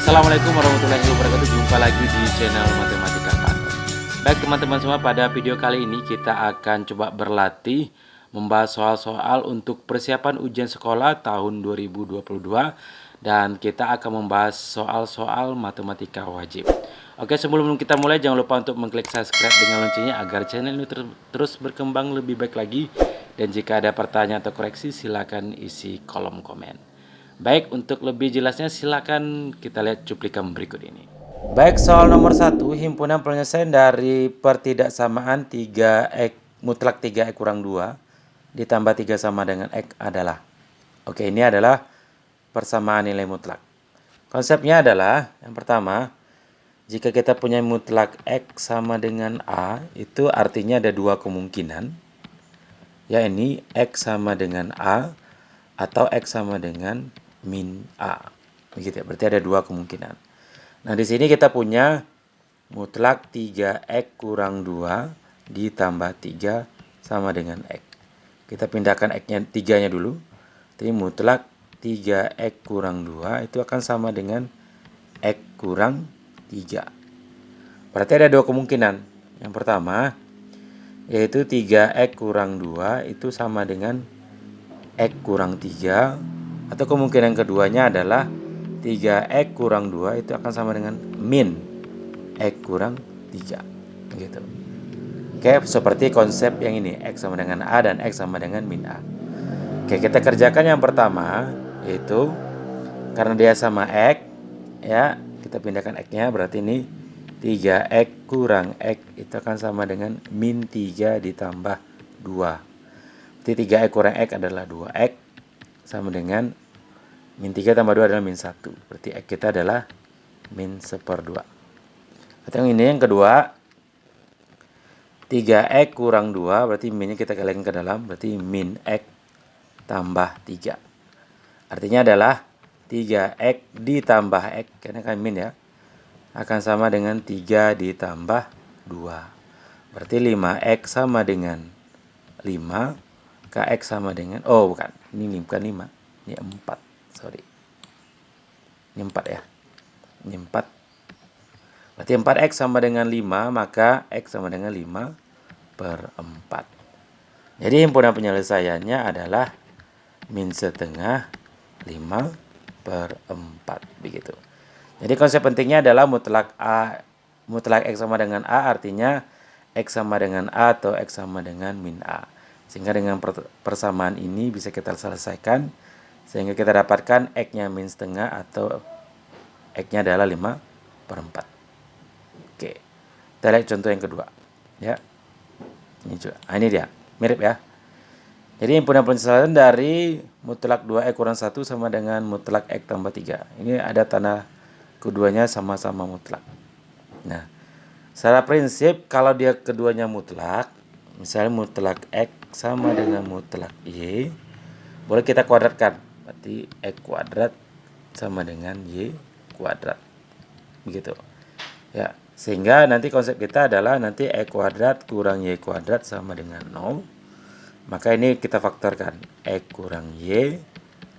Assalamualaikum warahmatullahi wabarakatuh. Jumpa lagi di channel Matematika Kantor. Baik teman-teman semua, pada video kali ini kita akan coba berlatih membahas soal-soal untuk persiapan ujian sekolah tahun 2022, dan kita akan membahas soal-soal matematika wajib. Oke, sebelum kita mulai jangan lupa untuk mengklik subscribe dengan loncengnya agar channel ini terus berkembang lebih baik lagi. Dan jika ada pertanyaan atau koreksi silakan isi kolom komen. Baik, untuk lebih jelasnya silakan kita lihat cuplikan berikut ini. Baik, soal nomor 1, himpunan penyelesaian dari pertidaksamaan 3x mutlak 3x kurang 2 ditambah 3 sama dengan x adalah. Oke, ini adalah persamaan nilai mutlak. Konsepnya adalah yang pertama, jika kita punya mutlak x sama dengan a, itu artinya ada dua kemungkinan. Ya, ini x sama dengan a atau x sama dengan min A. Begitu ya, berarti ada dua kemungkinan. Nah, di sini kita punya mutlak 3x kurang 2 ditambah 3 sama dengan x. Kita pindahkan x-nya 3-nya dulu. Jadi mutlak 3x kurang 2 itu akan sama dengan x kurang 3. Berarti ada dua kemungkinan. Yang pertama, yaitu 3x kurang 2 itu sama dengan x kurang 3. Atau kemungkinan keduanya adalah 3x kurang 2 itu akan sama dengan min x kurang 3. Begitu. Oke, seperti konsep yang ini, x sama dengan a dan x sama dengan min a. Oke, kita kerjakan yang pertama, yaitu karena dia sama x, ya, kita pindahkan x-nya, berarti ini 3x kurang x itu akan sama dengan min 3 ditambah 2. Jadi 3x kurang x adalah 2x sama dengan min 3 tambah 2 adalah min 1. Berarti x kita adalah min 1/2. Atau yang ini yang kedua, 3x kurang 2, berarti minnya kita kalikan ke dalam, berarti min x tambah 3. Artinya adalah 3x ditambah x, karena kan min ya, akan sama dengan 3 ditambah 2. Berarti 5x sama dengan 5. Kx sama dengan, oh bukan, ini bukan 5, ini 4, sorry, ini 4 ya, ini 4, berarti 4x sama dengan 5, maka x sama dengan 5/4. Jadi himpunan penyelesaiannya adalah min setengah 5/4, begitu. Jadi konsep pentingnya adalah mutlak x sama dengan a, artinya x sama dengan a atau x sama dengan min a. Sehingga dengan persamaan ini bisa kita selesaikan, sehingga kita dapatkan x-nya min setengah atau x-nya adalah 5/4. Oke, kita lihat contoh yang kedua. Ya, ini juga. Nah, ini dia, mirip ya. Jadi himpunan penyelesaian dari mutlak 2x kurang 1 sama dengan mutlak x tambah 3. Ini ada tanda keduanya sama-sama mutlak. Nah, secara prinsip kalau dia keduanya mutlak, misalnya mutlak x sama dengan mutlak y, boleh kita kuadratkan. Berarti x kuadrat sama dengan y kuadrat. Begitu. Ya, sehingga nanti konsep kita adalah nanti x kuadrat kurang y kuadrat sama dengan 0. Maka ini kita faktorkan. X kurang y,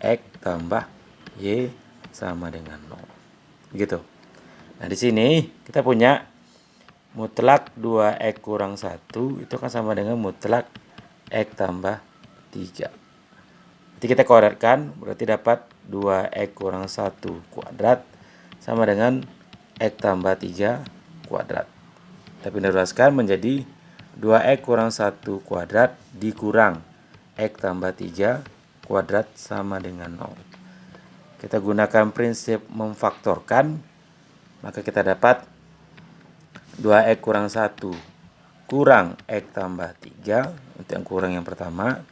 x tambah y sama dengan 0. Begitu. Nah, di sini kita punya mutlak 2x kurang 1 itu akan sama dengan mutlak x tambah 3. Jadi kita kuadratkan, berarti dapat 2x kurang 1 kuadrat sama dengan x tambah 3 kuadrat. Tapi diteruskan menjadi 2x kurang 1 kuadrat dikurang x tambah 3 kuadrat sama dengan 0. Kita gunakan prinsip memfaktorkan, maka kita dapat 2x kurang 1 kurang x tambah 3, itu yang kurang yang pertama,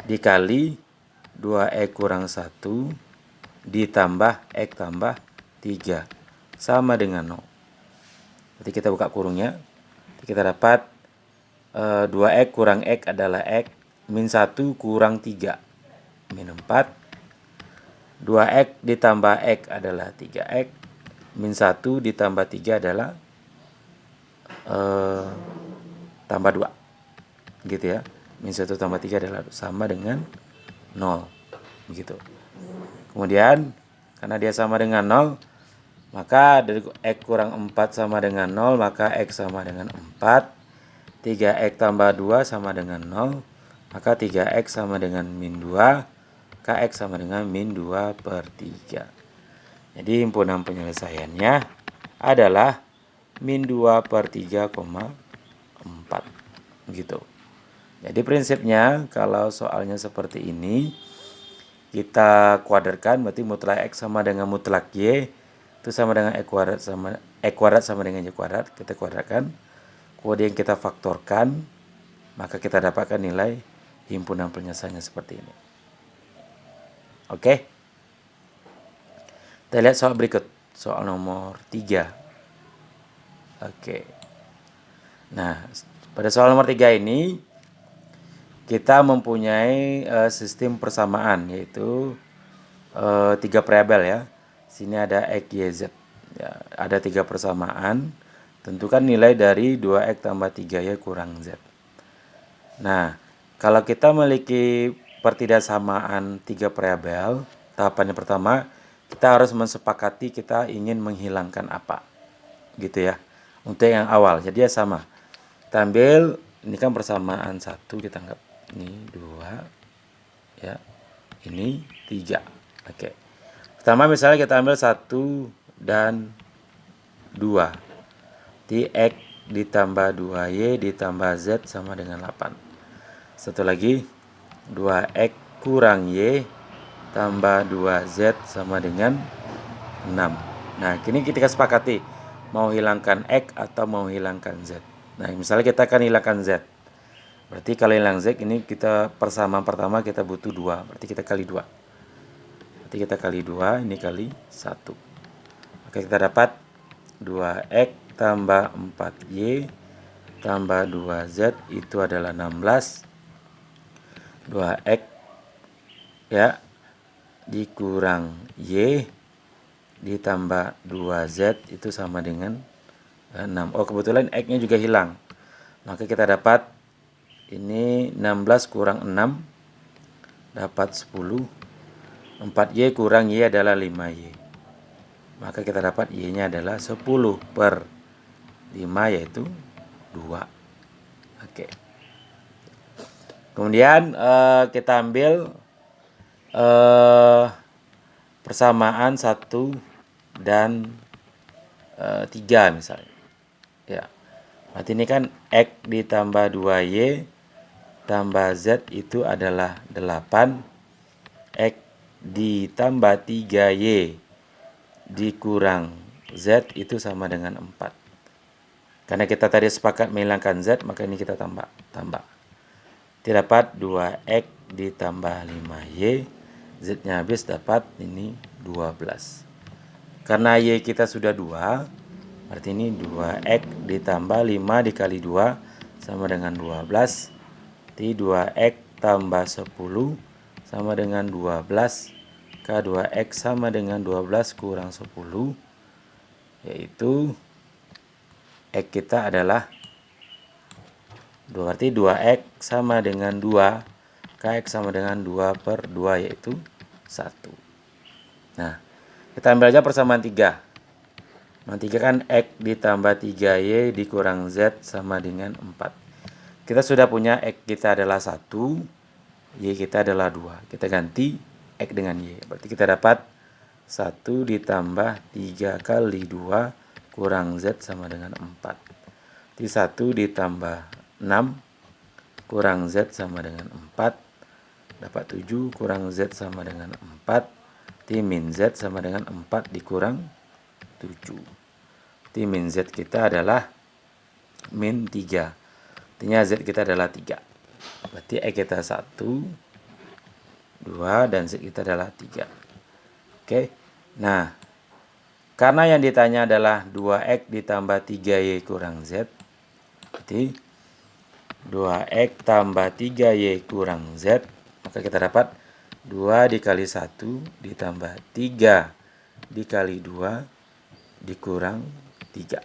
dikali 2x kurang 1 ditambah x tambah 3 sama dengan 0. Jadi kita buka kurungnya, kita dapat 2x kurang x adalah x, min 1 kurang 3, min 4, 2x ditambah x adalah 3x, min 1 ditambah 3 adalah tambah 2. Gitu ya. Min 1 tambah 3 adalah sama dengan 0. Begitu. Kemudian karena dia sama dengan 0, Maka dari X kurang 4 sama dengan 0, maka X sama dengan 4. 3X tambah 2 sama dengan 0, maka 3X sama dengan min 2, maka X sama dengan min 2 per 3. Jadi himpunan penyelesaiannya adalah min 2 per 3,4. Gitu. Jadi prinsipnya kalau soalnya seperti ini, kita kuadratkan, berarti mutlak X sama dengan mutlak Y itu sama dengan X kuadrat sama dengan Y kuadrat. Kita kuadratkan, kemudian kita faktorkan, maka kita dapatkan nilai himpunan penyelesaiannya seperti ini. Oke. Kita lihat soal berikut, soal nomor 3. Oke. Nah, pada soal nomor 3 ini kita mempunyai sistem persamaan, yaitu 3 variabel ya. Sini ada X, Y, Z. Ya, ada 3 persamaan. Tentukan nilai dari 2X tambah 3Y kurang Z. Nah, kalau kita memiliki pertidaksamaan 3 variabel, tahapan yang pertama, kita harus mensepakati kita ingin menghilangkan apa. Gitu ya. Untuk yang awal, jadi ya sama. Kita ambil, ini kan persamaan 1, kita anggap ini 2, ya. Ini 3. Oke. Pertama misalnya kita ambil 1 dan 2. Di X ditambah 2Y ditambah Z sama dengan 8. Satu lagi, 2X kurang Y tambah 2Z sama dengan 6. Nah, kini kita sepakati mau hilangkan X atau mau hilangkan Z. Nah, misalnya kita akan hilangkan Z. Berarti kalau hilang Z ini kita persamaan pertama kita butuh 2. Berarti kita kali 2. Berarti kita kali 2, ini kali 1. Maka kita dapat 2X tambah 4Y tambah 2Z itu adalah 16. 2X ya dikurang Y ditambah 2Z itu sama dengan 6. Oh, kebetulan X-nya juga hilang. Maka kita dapat ini 16 kurang 6 dapat 10. 4Y kurang Y adalah 5Y. Maka kita dapat Y-nya adalah 10 per 5 yaitu 2. Oke. Kemudian kita ambil persamaan 1 dan 3 misalnya. Ya. Berarti ini kan X ditambah 2Y tambah Z itu adalah 8. X ditambah 3Y dikurang Z itu sama dengan 4. Karena kita tadi sepakat menghilangkan Z, maka ini kita tambah. Kita dapat 2X ditambah 5Y, Z-nya habis dapat ini 12. Karena Y kita sudah 2, berarti ini 2X ditambah 5 dikali 2 sama dengan 12. Berarti 2X tambah 10 sama dengan 12. K2X sama dengan 12 kurang 10, yaitu X kita adalah 2, berarti 2X sama dengan 2, KX sama dengan 2 per 2 yaitu 1. Nah, kita ambil aja persamaan 3. Nah, 3 kan X ditambah 3Y dikurang Z sama dengan 4. Kita sudah punya X kita adalah 1, Y kita adalah 2. Kita ganti X dengan Y. Berarti kita dapat 1 ditambah 3 kali 2 kurang Z sama dengan 4. Jadi 1 ditambah 6 kurang Z sama dengan 4. Dapat 7 kurang Z sama dengan 4. T min Z sama dengan 4 dikurang 7. T min Z kita adalah min 3. Artinya Z kita adalah 3. Berarti X kita 1, 2, dan Z kita adalah 3. Oke. Nah, karena yang ditanya adalah 2X ditambah 3Y kurang Z, berarti 2X tambah 3Y kurang Z, maka kita dapat 2 dikali 1 ditambah 3 dikali 2 dikurang 3.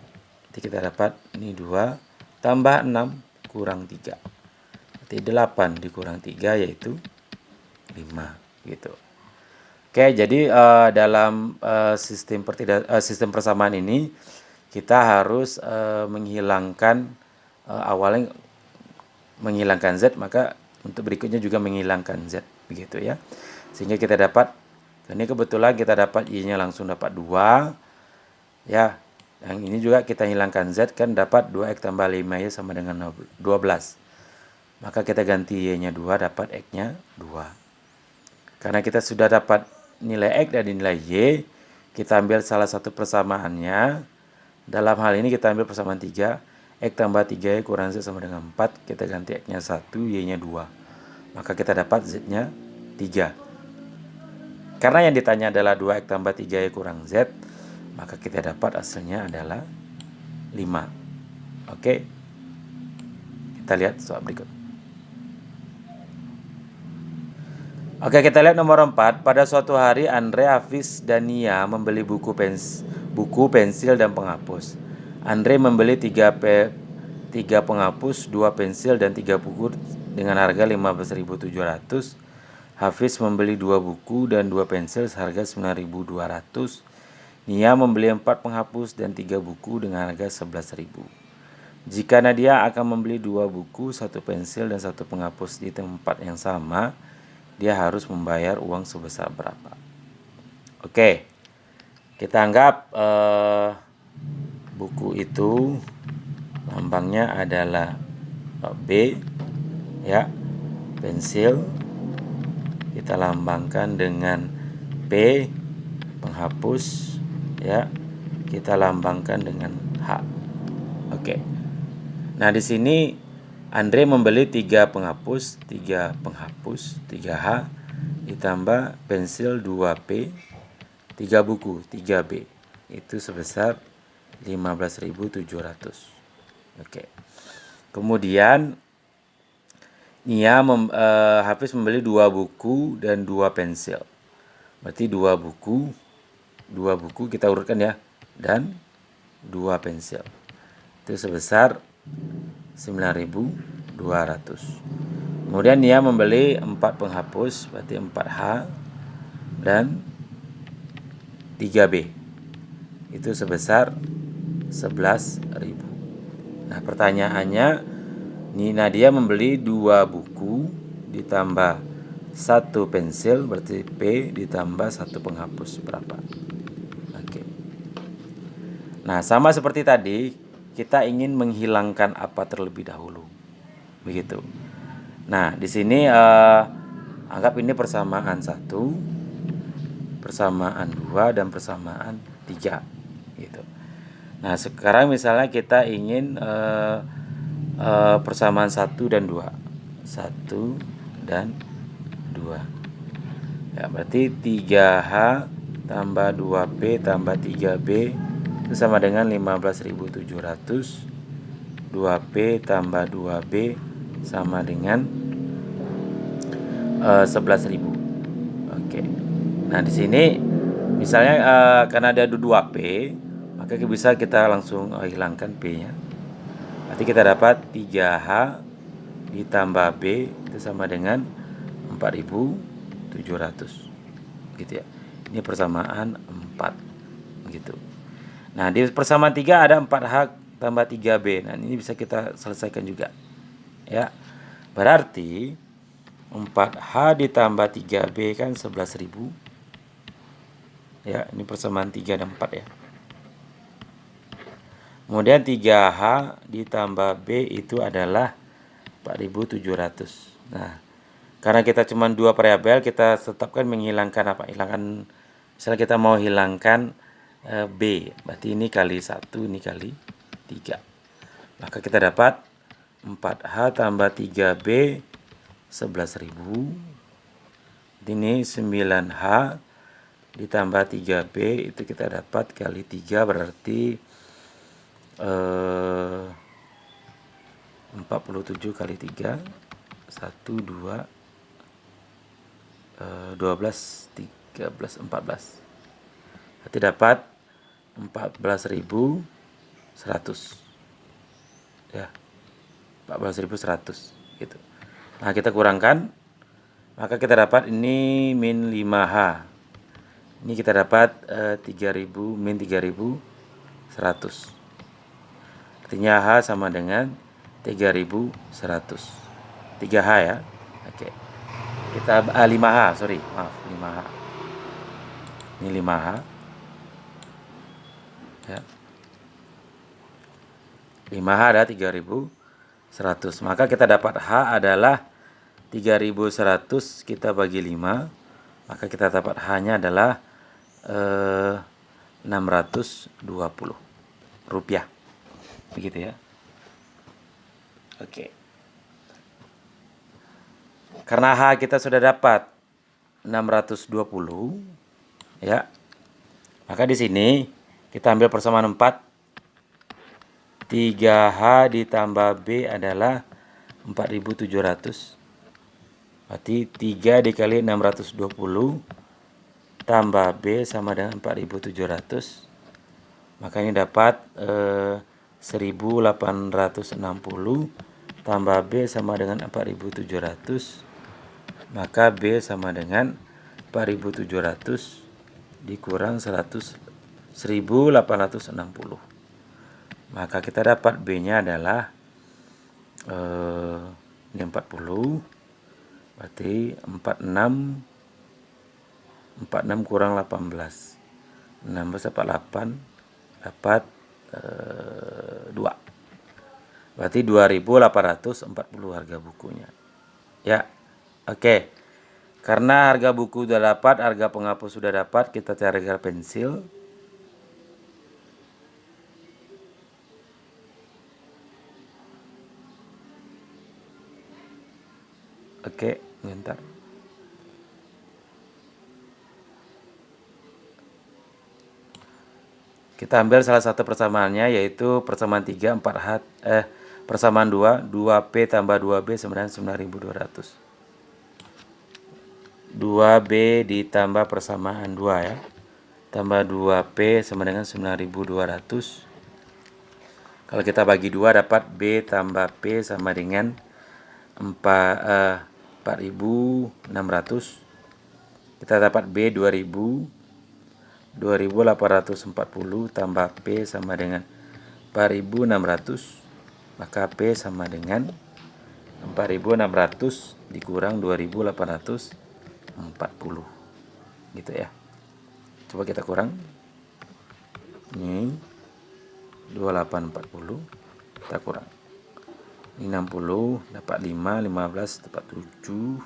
Jadi kita dapat ini 2 tambah 6 kurang 3. Berarti 8 dikurang 3 yaitu 5 gitu. Oke, jadi dalam sistem persamaan ini kita harus menghilangkan awalnya menghilangkan Z, maka untuk berikutnya juga menghilangkan Z, begitu ya. Sehingga kita dapat, ini kebetulan kita dapat Y-nya langsung dapat 2 ya. Yang ini juga kita hilangkan Z, kan dapat 2X tambah 5Y sama dengan 12. Maka kita ganti Y-nya 2, dapat X-nya 2. Karena kita sudah dapat nilai X dan nilai Y, kita ambil salah satu persamaannya. Dalam hal ini kita ambil persamaan 3. X tambah 3Y kurang Z sama dengan 4. Kita ganti X-nya 1, Y-nya 2. Maka kita dapat Z-nya 3. Karena yang ditanya adalah 2X tambah 3Y kurang Z, maka kita dapat hasilnya adalah 5. Oke, kita lihat soal berikut. Oke, kita lihat nomor 4. Pada suatu hari Andre, Hafiz, dan Nia membeli buku, pensil, dan penghapus. Andre membeli 3 penghapus, 2 pensil, dan 3 buku dengan harga 15.700. Hafiz membeli 2 buku dan 2 pensil seharga 9.200. Nia membeli 4 penghapus dan 3 buku dengan harga 11.000. Jika Nadia akan membeli 2 buku, 1 pensil, dan 1 penghapus di tempat yang sama, dia harus membayar uang sebesar berapa? Oke, kita anggap buku itu lambangnya adalah B, ya. Pensil kita lambangkan dengan P, penghapus, ya. Kita lambangkan dengan H. Oke. Nah, di sini Andre membeli 3 penghapus, 3 penghapus, 3H, ditambah pensil 2P, 3 buku, 3B. Itu sebesar 15.700. Oke. Kemudian Hafiz membeli 2 buku dan 2 pensil. Berarti 2 buku kita urutkan ya, dan 2 pensil. Itu sebesar 9.200. Kemudian Nia membeli 4 penghapus, berarti 4H, dan 3B. Itu sebesar 11.000. Nah, pertanyaannya, Nadia membeli 2 buku ditambah 1 pensil, berarti P, ditambah 1 penghapus, berapa? Oke. Nah, sama seperti tadi, kita ingin menghilangkan apa terlebih dahulu, begitu. Nah, di sini anggap ini persamaan 1, persamaan 2, dan persamaan 3, gitu. Nah, sekarang misalnya kita ingin persamaan 1 dan 2. 1 dan 2. Ya, berarti 3H tambah 2P tambah 3B itu sama dengan 15.700. 2P tambah 2B sama dengan 11.000. Oke. Nah, di sini misalnya karena ada 2P, maka bisa kita langsung hilangkan P-nya. Nanti kita dapat 3H ditambah B itu sama dengan 4.700. Gitu ya. Ini persamaan 4, gitu. Nah, di persamaan 3 ada 4H tambah 3B. Nah, ini bisa kita selesaikan juga. Ya. Berarti 4H ditambah 3B kan 11.000. Ya, ini persamaan 3 dan 4 ya. Kemudian 3H ditambah B itu adalah 4.700. Nah, karena kita cuma 2 variabel, kita tetapkan menghilangkan apa? Hilangkan, misalnya kita mau hilangkan B, berarti ini kali 1, ini kali 3. Maka kita dapat 4H tambah 3B 11.000. Ini 9H ditambah 3B itu kita dapat kali 3, berarti 47 kali 3 1, 2, 12, 13, 14. Berarti dapat 14.100. Ya. 14.100 gitu. Nah, kita kurangkan, maka kita dapat ini min 5H. Ini kita dapat 3000 min 3100. Artinya H sama dengan 3100. 3H ya. Oke. Kita 5H, sorry, maaf, 5H. Ini 5H. Ya. 5H ada 3100. Maka kita dapat H adalah 3100 kita bagi 5. Maka kita dapat H-nya adalah 620 rupiah. Begitu ya. Oke. Karena H kita sudah dapat 620 ya. Maka di sini kita ambil persamaan 4. 3H ditambah B adalah 4700. Berarti 3 dikali 620 tambah B sama dengan 4700. Maka ini dapat 1860 tambah B sama dengan 4700. Maka B sama dengan 4700 dikurang 1860. Maka kita dapat B-nya adalah ini 40. Berarti 46 kurang 18. 16 dapat 8. Dapat 2. Berarti 2840 harga bukunya. Ya. Oke. Karena harga buku sudah dapat, harga penghapus sudah dapat, kita cari harga pensil. Oke, bentar. Kita ambil salah satu persamaannya, yaitu persamaan 3, 4H, persamaan 2, 2P tambah 2B sama dengan 9200. 2B ditambah persamaan 2 ya. Tambah 2P sama dengan 9200. Kalau kita bagi 2 dapat B tambah P sama dengan 4600. Kita dapat B 2840 tambah P sama dengan 4600. Maka P sama dengan 4600 dikurang 2840. Gitu ya. Coba kita kurang. Ini 2840 kita kurang. Ini 60 dapat 5, 15 dapat 7,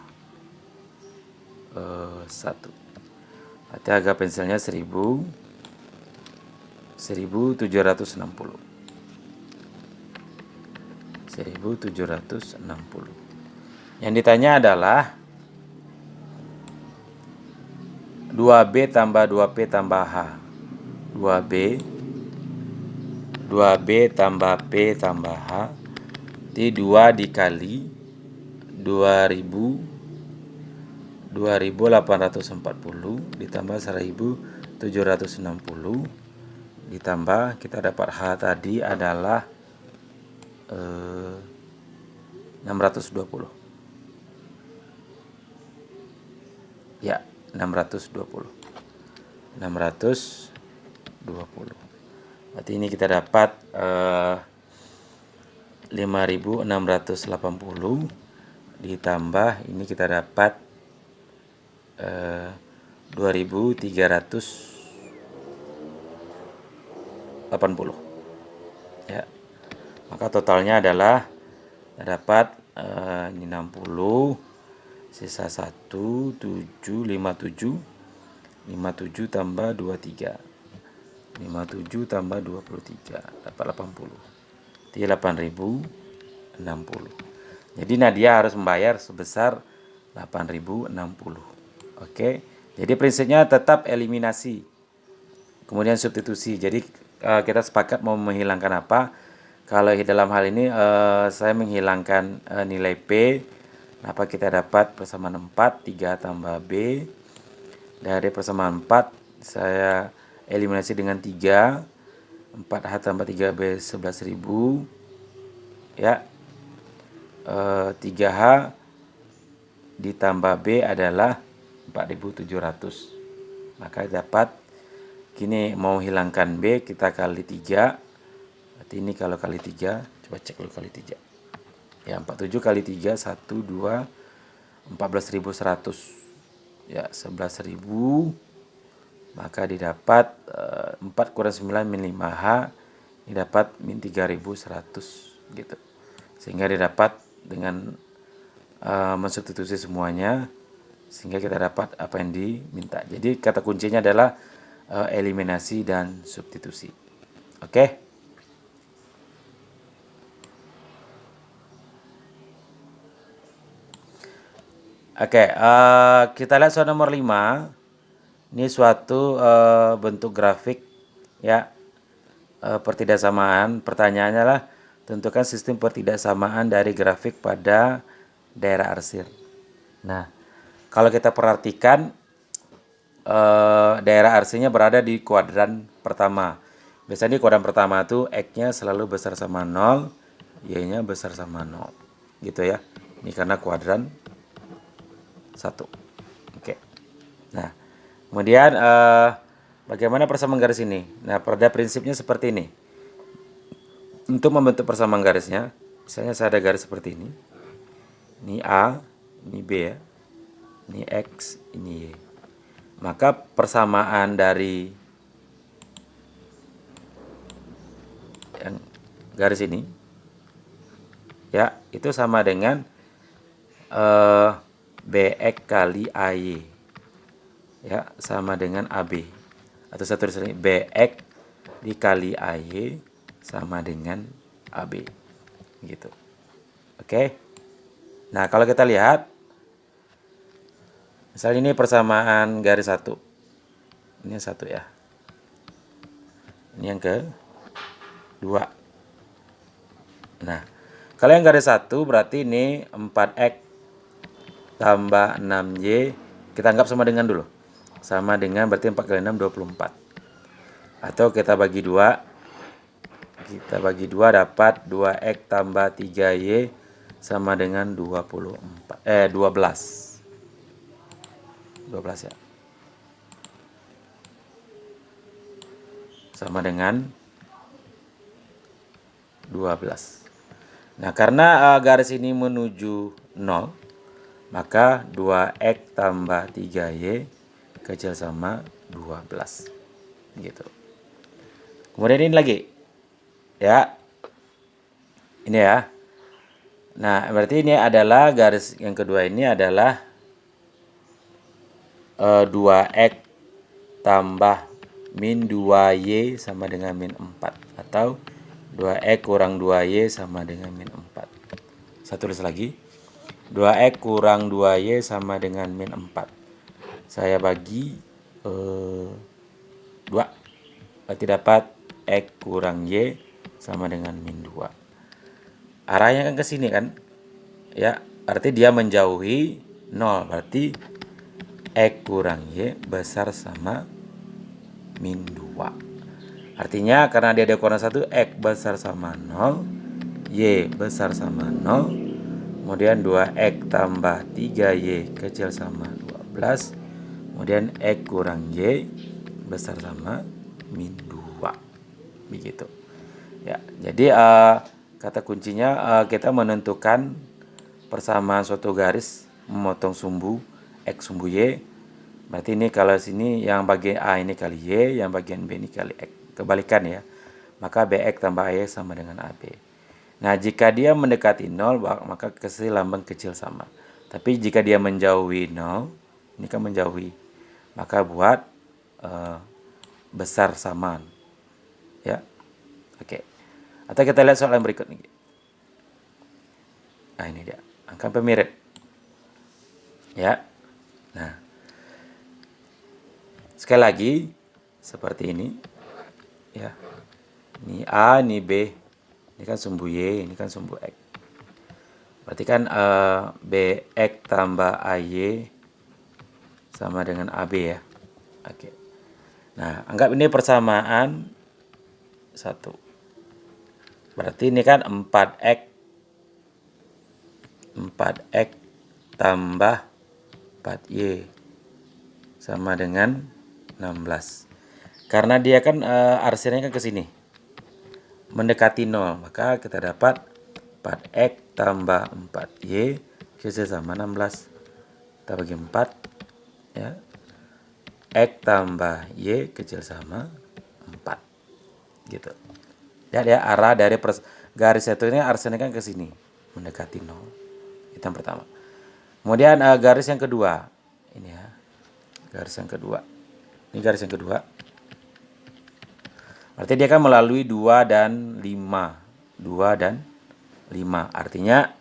1. Berarti harga pensilnya 1760. 1760. Yang ditanya adalah 2B tambah 2P tambah H. 2B tambah P tambah H. Jadi 2 dikali 2840 ditambah 1760 ditambah kita dapat H tadi adalah 620. Ya, 620. Berarti ini kita dapat 5680 ditambah ini kita dapat 2380 ya. Maka totalnya adalah dapat ini 60 sisa 1 7 57 tambah 23 57 tambah 23 dapat 80. Jadi 8060. Jadi Nadia harus membayar sebesar 8060. Oke. Jadi prinsipnya tetap eliminasi. Kemudian substitusi. Jadi kita sepakat mau menghilangkan apa? Kalau dalam hal ini saya menghilangkan nilai P. Apa kita dapat persamaan 4 3 tambah B. Dari persamaan 4 saya eliminasi dengan 3. 4H tambah 3B 11.000 ya. 3H ditambah B adalah 4700. Maka dapat gini, mau hilangkan B kita kali 3. Berarti ini kalau kali 3, coba cek dulu kali 3. Ya, 47 kali 3 1 2 14.100. Ya, 11.000. Maka didapat 4 kurang 9 min 5H, didapat min 3.100 gitu. Sehingga didapat dengan mensubstitusi semuanya, sehingga kita dapat apa yang diminta. Jadi kata kuncinya adalah eliminasi dan substitusi. Oke. Oke, kita lihat soal nomor 5. Ini suatu bentuk grafik ya, pertidaksamaan. Pertanyaannya adalah tentukan sistem pertidaksamaan dari grafik pada daerah arsir. Nah, kalau kita perhatikan daerah arsirnya berada di kuadran pertama. Biasanya di kuadran pertama itu X-nya selalu besar sama 0, Y-nya besar sama 0. Gitu ya. Ini karena kuadran 1. Oke. Nah, kemudian bagaimana persamaan garis ini? Nah, pada prinsipnya seperti ini. Untuk membentuk persamaan garisnya, misalnya saya ada garis seperti ini. Ini A, ini B ya. Ini X, ini Y. Maka persamaan dari yang garis ini ya, itu sama dengan BX kali AY. Ya, sama dengan AB. Atau saya tulis ini BX dikali AY sama dengan AB. Gitu. Oke. Nah, kalau kita lihat misalnya ini persamaan garis 1. Ini yang 1 ya. Ini yang ke 2. Nah, kalau yang garis 1 berarti ini 4X tambah 6Y. Kita anggap sama dengan dulu. Sama dengan berarti 4 kali 6 24. Atau kita bagi 2. Kita bagi 2 dapat 2X tambah 3Y sama dengan 12. 12 ya. Sama dengan 12. Nah, karena garis ini menuju 0, maka 2X tambah 3Y kecil sama 12. Gitu. Kemudian ini lagi. Ya. Ini ya. Nah, berarti ini adalah garis yang kedua, ini adalah 2X tambah min 2Y sama dengan min 4. Atau 2X kurang 2Y sama dengan min 4. Saya tulis lagi. 2X kurang 2Y sama dengan min 4. Saya bagi 2. Berarti dapat X kurang Y sama dengan min 2. Arahnya kan ke sini kan. Ya, arti dia menjauhi 0. Berarti X kurang Y besar sama min 2. Artinya karena dia ada ukuran 1, X besar sama 0, Y besar sama 0. Kemudian 2X tambah 3Y kecil sama 12. Kemudian X kurang Y besar sama min 2. Begitu. Ya, jadi kata kuncinya kita menentukan persamaan suatu garis memotong sumbu X sumbu Y. Berarti ini kalau sini yang bagian A ini kali Y, yang bagian B ini kali X. Kebalikan ya. Maka BX tambah AY sama dengan AB. Nah, jika dia mendekati 0, maka kasih lambang kecil sama. Tapi jika dia menjauhi 0, ini kan menjauhi, maka buat besar sama. Ya. Oke. Atau kita lihat soal yang berikut nih. Nah, ini dia. Angka pemirip. Ya. Nah. Sekali lagi seperti ini. Ya. Ini A, ini B. Ini kan sumbu Y, ini kan sumbu X. Berarti kan BX tambah AY sama dengan AB ya. Oke. Nah, anggap ini persamaan 1. Berarti ini kan 4X tambah 4Y sama dengan 16. Karena dia kan arsennya kan ke sini. Mendekati 0, maka kita dapat 4x tambah 4y kecil sama 16. Kita bagi 4 ya. X tambah y kecil sama 4. Gitu. Ya, arah dari garis satu ini arsennya kan ke sini, mendekati 0. Itu yang pertama. Kemudian garis yang kedua. Ini ya. Garis yang kedua. Ini garis yang kedua. Berarti dia kan melalui 2 dan 5. 2 dan 5. Artinya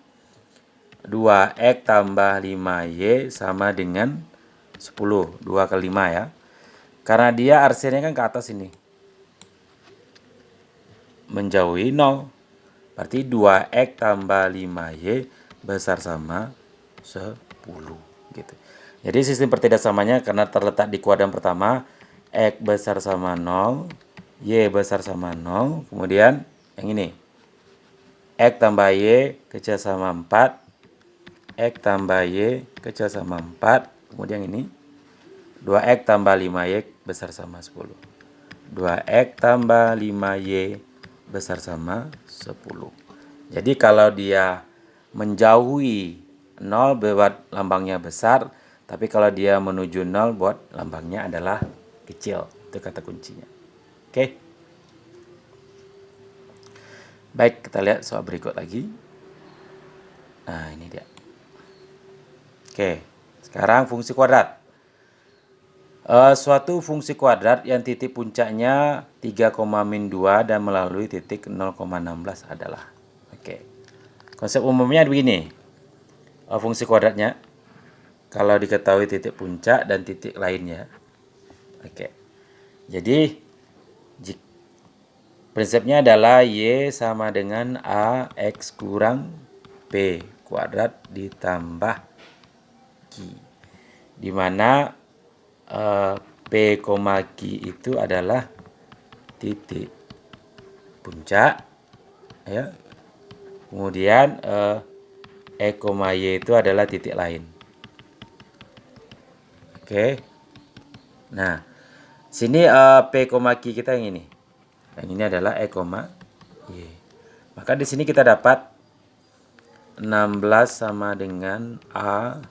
2x tambah 5y sama dengan 10. 2 kali 5 ya. Karena dia arsennya kan ke atas ini. Menjauhi 0. Berarti 2x tambah 5y besar sama 10. Gitu. Jadi sistem pertidaksamanya karena terletak di kuadran pertama, x besar sama 0, y besar sama 0, kemudian yang ini x tambah y kecil sama 4, x tambah y kecil sama 4, kemudian ini 2x tambah 5y besar sama 10. 2x tambah 5y besar sama 10. Jadi kalau dia menjauhi 0 buat lambangnya besar, tapi kalau dia menuju 0 buat lambangnya adalah kecil. Itu kata kuncinya. Oke. Baik, kita lihat soal berikut lagi. Nah, ini dia. Oke, sekarang fungsi kuadrat. Suatu fungsi kuadrat yang titik puncaknya 3,-2 dan melalui titik 0,16 adalah. Oke. Konsep umumnya begini. Fungsi kuadratnya kalau diketahui titik puncak dan titik lainnya. Oke. Jadi prinsipnya adalah Y sama dengan AX kurang P kuadrat ditambah Q. Di mana P, Q itu adalah titik puncak ya. Kemudian E, Y itu adalah titik lain. Oke. Nah, sini P, Q kita yang ini. Yang ini adalah E, Y. Maka di sini kita dapat 16 sama dengan A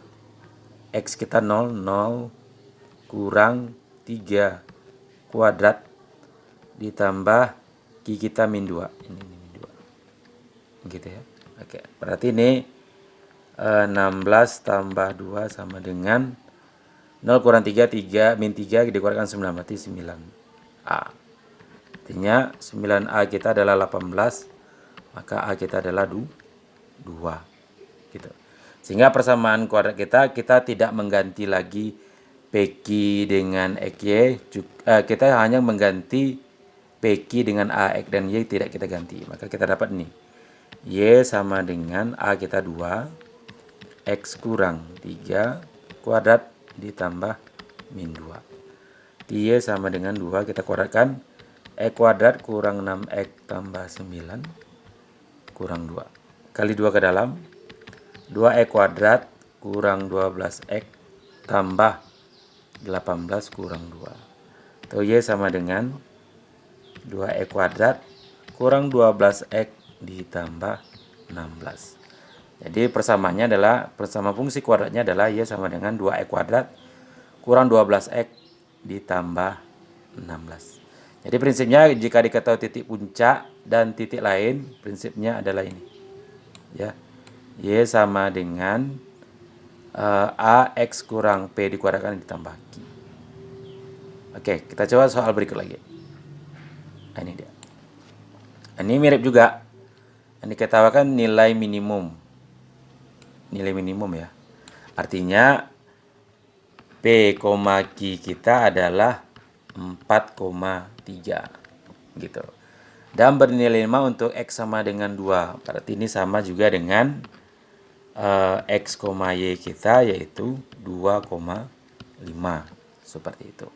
X kita 0, 0 kurang 3 kuadrat ditambah Q kita min 2. Ini min 2. Gitu ya. Oke, berarti ini 16 tambah 2 sama dengan 0 kurang 3, 3 min 3 dikurangi 9, berarti 9A. Artinya 9A kita adalah 18, maka A kita adalah 2. Gitu. Sehingga persamaan kuadrat kita tidak mengganti lagi PQ dengan XY, kita hanya mengganti PQ dengan AX dan Y tidak kita ganti. Maka kita dapat ini. Y sama dengan A kita 2, X kurang 3 kuadrat ditambah min 2. Y sama dengan 2, kita kuadratkan. E kuadrat kurang 6X tambah 9 kurang 2. Kali 2 ke dalam. 2E kuadrat kurang 12X tambah 18 kurang 2. Atau Y sama dengan 2E kuadrat kurang 12X ditambah 16. Jadi persamaannya adalah, persama fungsi kuadratnya adalah Y sama dengan 2E kuadrat kurang 12X ditambah 16. Jadi prinsipnya jika diketahui titik puncak dan titik lain, prinsipnya adalah ini. Ya. Y sama dengan AX kurang P dikuadratkan ditambah Q. Oke, kita coba soal berikut lagi. Nah, ini dia. Ini mirip juga. Yang diketahui nilai minimum. Nilai minimum ya. Artinya P, Q kita adalah 4,3 gitu. Dan bernilai 5 untuk X sama dengan 2. Berarti ini sama juga dengan X, Y kita yaitu 2,5. Seperti itu.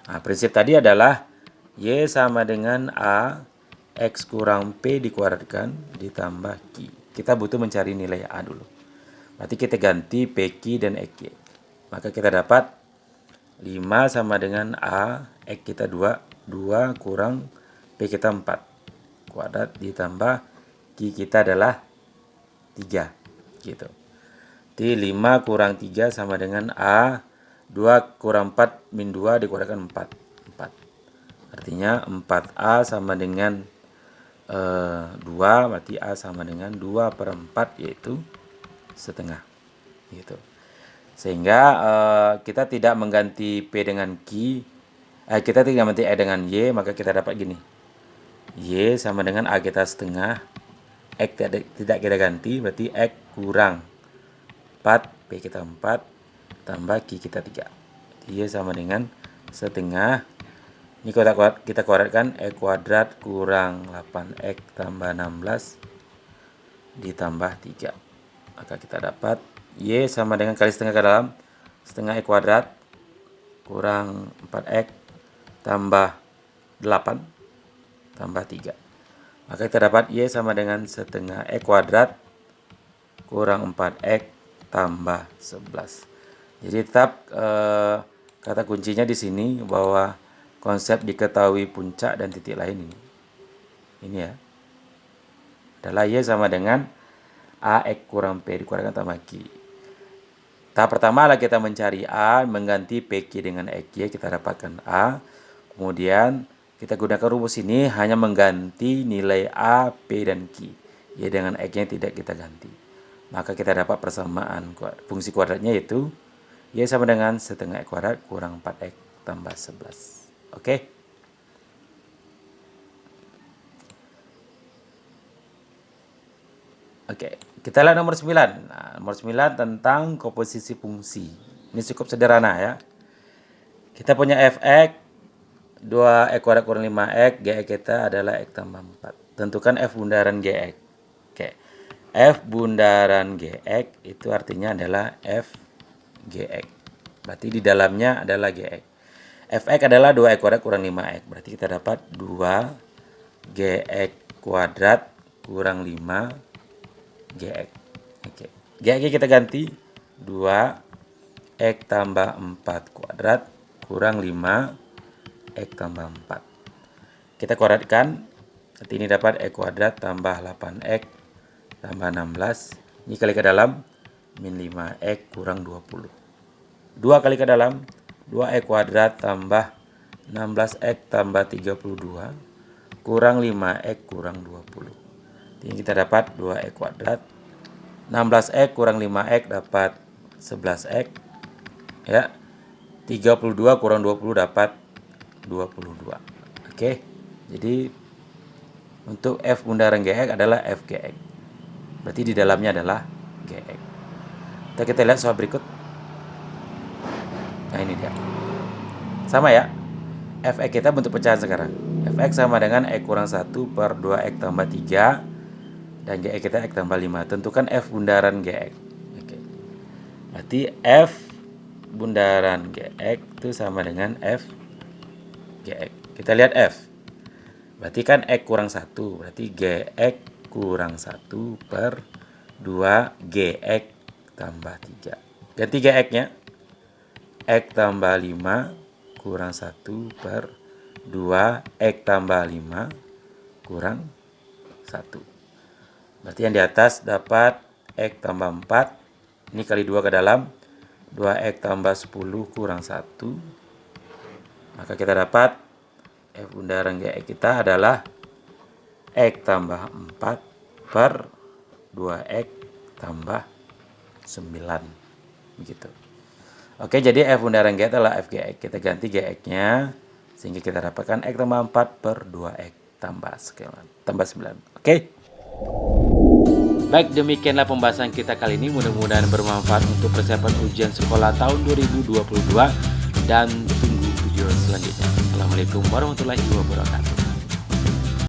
Nah, prinsip tadi adalah Y sama dengan A X kurang P dikuadratkan ditambah Q. Kita butuh mencari nilai A dulu. Berarti kita ganti PQ dan EQ. Maka kita dapat 5 sama dengan A, X kita 2, 2 kurang P kita 4 kuadrat ditambah Q kita adalah 3 gitu. Jadi 5 kurang 3 sama dengan A, 2 kurang 4 min 2 dikuadratkan 4. Artinya 4A sama dengan 2, berarti A sama dengan 2/4 yaitu setengah gitu. Sehingga kita tidak mengganti P dengan Q, kita tidak mengganti E dengan Y, maka kita dapat gini. Y sama dengan A kita setengah, X tidak kita ganti, berarti X kurang 4, P kita 4, tambah Q kita 3. Y sama dengan setengah. Ini kita kuadratkan, X kuadrat kurang 8X tambah 16 ditambah 3. Maka kita dapat Y sama dengan kali setengah ke dalam, setengah X kuadrat kurang 4X tambah 8 tambah 3. Maka kita dapat Y sama dengan setengah X kuadrat kurang 4X tambah 11. Jadi tetap kata kuncinya di sini bahwa konsep diketahui puncak dan titik lain ini ya adalah Y sama dengan AX kurang P dikuadratkan tambah Q. Tahap pertama adalah kita mencari A, mengganti PQ dengan XY, kita dapatkan A. Kemudian kita gunakan rumus ini hanya mengganti nilai A, P, dan Q. Y dengan X-nya tidak kita ganti. Maka kita dapat persamaan fungsi kuadratnya yaitu Y sama dengan setengah X kuadrat kurang 4X tambah 11. Oke. Oke, kita lihat nomor 9. Nah, nomor 9 tentang komposisi fungsi. Ini cukup sederhana ya. Kita punya fx 2x kuadrat kurang 5x, gx kita adalah x tambah 4. Tentukan f bundaran gx. Oke. F bundaran gx itu artinya adalah f gx. Berarti di dalamnya adalah gx. Fx adalah 2x kuadrat kurang 5x. Berarti kita dapat 2 gx kuadrat kurang 5 gx. Oke. Gx kita ganti 2x tambah 4 kuadrat kurang 5 x tambah 4. Kita kuadratkan. Nanti ini dapat x kuadrat tambah 8x tambah 16. Ini kali ke dalam min 5x kurang 20. 2 kali ke dalam 2x kuadrat tambah 16x tambah 32 kurang 5x kurang 20. Ini kita dapat 2x kuadrat. 16x kurang 5x dapat 11x. Ya. 32 kurang 20 dapat 22. Oke. Jadi untuk f bundaran gx adalah f gx. Berarti di dalamnya adalah gx. Kita lihat soal berikut. Nah ini dia. Sama ya. Fx kita bentuk pecahan sekarang. Fx sama dengan x kurang 1 per 2x tambah 3. Dan gx kita x tambah 5. Tentukan f bundaran gx. Oke. Berarti f bundaran gx itu sama dengan f gx. Kita lihat f. Berarti kan x kurang 1. Berarti gx kurang 1 per 2 gx tambah 3. Ganti gx-nya. X tambah 5 kurang 1 per 2 X tambah 5 kurang 1. Berarti yang di atas dapat X tambah 4. Ini kali 2 ke dalam. 2X tambah 10 kurang 1. Maka kita dapat F bundaran GX kita adalah X tambah 4 per 2X tambah 9. Begitu. Oke, jadi F bundaran GX adalah F GX. Kita ganti GX-nya sehingga kita dapatkan X tambah 4 per 2X tambah 9. Oke. Baik, demikianlah pembahasan kita kali ini. Mudah-mudahan bermanfaat untuk persiapan ujian sekolah tahun 2022 dan tunggu video selanjutnya. Assalamualaikum warahmatullahi wabarakatuh.